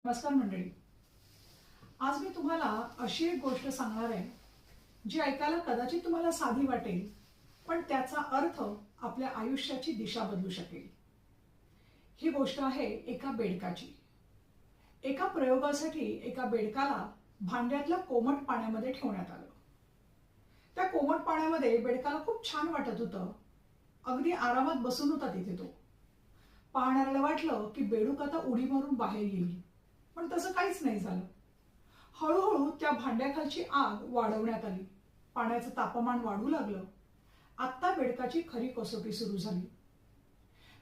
नमस्कार मंडळी. आज मी तुम्हाला अशी एक गोष्ट सांगणार आहे जी ऐकायला कदाचित तुम्हाला साधी वाटेल, पण त्याचा अर्थ आपल्या आयुष्याची दिशा बदलू शकेल. ही गोष्ट आहे एका बेडकाची. एका प्रयोगासाठी एका बेडकाला भांड्यातल्या कोमट पाण्यामध्ये ठेवण्यात आलं. त्या कोमट पाण्यामध्ये बेडकाला खूप छान वाटत होतं. अगदी आरामात बसून होता तिथे तो. पाहणाऱ्याला वाटलं की बेडूक आता उडी मारून बाहेर येईल, पण तसं काहीच नाही झालं. हळूहळू त्या भांड्याखालची आग वाढवण्यात आली. पाण्याचं तापमान वाढू लागलं. आता बेडकाची खरी कसोटी सुरू झाली.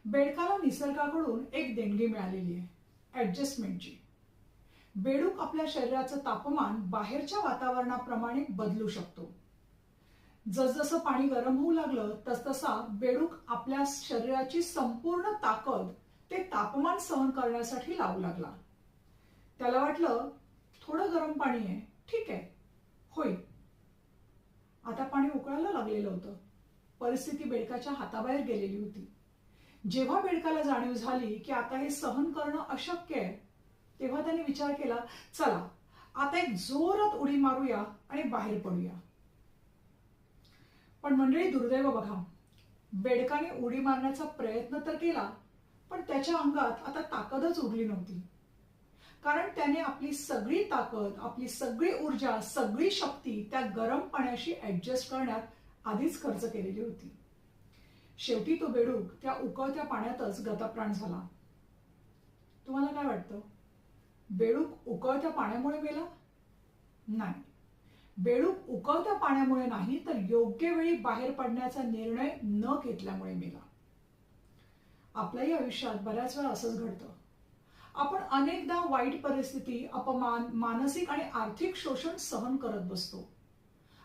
बेडकाला निसर्गाकडून एक देणगी मिळालेली आहे, ऍडजस्टमेंटची. बेडूक आपल्या शरीराचं तापमान बाहेरच्या वातावरणाप्रमाणे बदलू शकतो. जसजसं पाणी गरम होऊ लागलं तसतसा बेडूक आपल्या शरीराची संपूर्ण ताकद ते तापमान सहन करण्यासाठी लावू लागला. त्याला वाटलं थोडं गरम पाणी आहे, ठीक आहे, होईल. आता पाणी उकळायला लागलेलं होतं. परिस्थिती बेडकाच्या हाताबाहेर गेलेली होती. जेव्हा बेडकाला जाणीव झाली की आता हे सहन करणं अशक्य आहे, तेव्हा त्याने विचार केला, चला आता एक जोरात उडी मारूया आणि बाहेर पडूया. पण मंडळी, दुर्दैव बघा, बेडकाने उडी मारण्याचा प्रयत्न तर केला, पण त्याच्या अंगात आता ताकदच उरली नव्हती. कारण त्याने आपली सगळी ताकद, आपली सगळी ऊर्जा, सगळी शक्ती त्या गरम पाण्याशी ऍडजस्ट करण्यात आधीच खर्च केलेली होती. शेवटी तो बेडूक त्या उकळत्या पाण्यातच गतप्राण झाला. तुम्हाला काय वाटतं? बेडूक उकळत्या पाण्यामुळे मेला? नाही. बेडूक उकळत्या पाण्यामुळे नाही, तर योग्य वेळी बाहेर पडण्याचा निर्णय न घेतल्यामुळे मेला. आपल्याही आयुष्यात बऱ्याच वेळा असंच घडतं. आपण अनेकदा वाईट परिस्थिती, अपमान, मानसिक आणि आर्थिक शोषण सहन करत बसतो.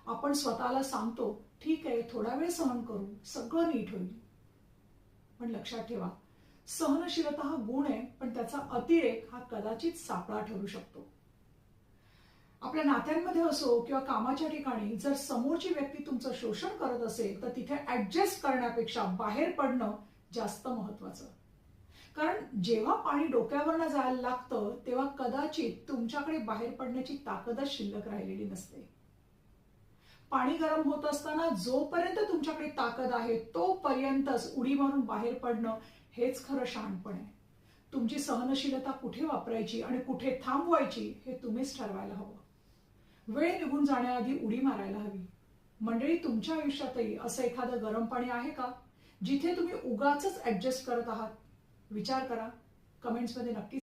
आपण स्वतःला सांगतो, ठीक आहे, थोडा वेळ सहन करू, सगळं नीट होईल. पण लक्षात ठेवा, सहनशीलता हा गुण आहे, पण त्याचा अतिरेक हा कदाचित सापळा ठरू शकतो. आपल्या नात्यांमध्ये असो किंवा कामाच्या ठिकाणी जर समोरची व्यक्ती तुमचं शोषण करत असेल, तर तिथे ऍडजस्ट करण्यापेक्षा बाहेर पडणं जास्त महत्वाचं. कारण जेव्हा पाणी डोक्यावरनं जायला लागतं, तेव्हा कदाचित तुमच्याकडे बाहेर पडण्याची ताकदच शिल्लक राहिलेली नसते. पाणी गरम होत असताना जोपर्यंत तुमच्याकडे ताकद आहे, तोपर्यंतच उडी मारून बाहेर पडणं हेच खरं शहाणपण आहे. तुमची सहनशीलता कुठे वापरायची आणि कुठे थांबवायची हे तुम्हीच ठरवायला हवं. वेळ निघून जाण्याआधी उडी मारायला हवी. मंडळी, तुमच्या आयुष्यातही असं एखादं गरम पाणी आहे का, जिथे तुम्ही उगाचच ऍडजस्ट करत आहात? विचार करा. कमेंट्समध्ये नक्की